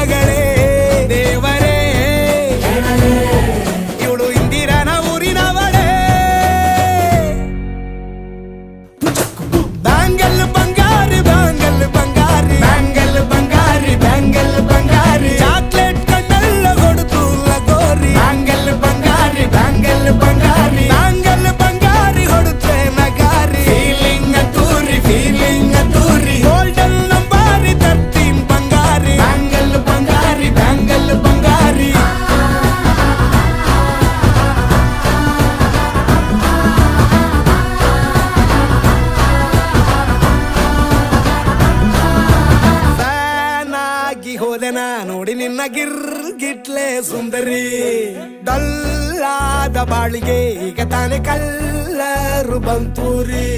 ಮಗಳೇ ದೇವರೇ ಇವಳು ಇಂದಿರನ ಊರಿನವಳೇ ಬ್ಯಾಂಗಲ್ ಬಂಗಾರಿ ಬ್ಯಾಂಗಲ್ ಬಂಗಾರಿ ಬ್ಯಾಂಗಲ್ ಬಂಗಾರಿ ಬ್ಯಾಂಗಲ್ ಬಂಗಾರಿ ಚಾಕ್ಲೇಟ್ ಕಣ್ಣಲ್ಲ ಕೊಡುತ್ತು ಲಗೋರಿ ಬ್ಯಾಂಗಲ್ ಬಂಗಾರಿ ಬ್ಯಾಂಗಲ್ ಬಂಗಾರಿ ಬ್ಯಾಂಗಲ್ ಬಂಗಾರಿ ಹೊಡುತ್ತೆ ನಗಾರಿ ಫೀಲಿಂಗ್ ತೂರಿ ಗೋಲ್ಡನ್ ನಂಬಾರಿ 13 ಬಂಗಾರಿ ಬ್ಯಾಂಗಲ್ ಬಂಗಾರಿ ಬ್ಯಾಂಗಲ್ ಬಂಗಾರಿ ಫ್ಯಾನ್ ಆಗಿ ಹೋದೆನ ನೋಡಿ ನಿನ್ನ ಗಿರ್ಗಿಟ್ಲೆ ಸುಂದರಿ ಡಲ್ಲಾದ ಬಾಳಿಗೆ ಈಗ ತಾನೆ ಕಲ್ಲರು ಬಂತೂರಿ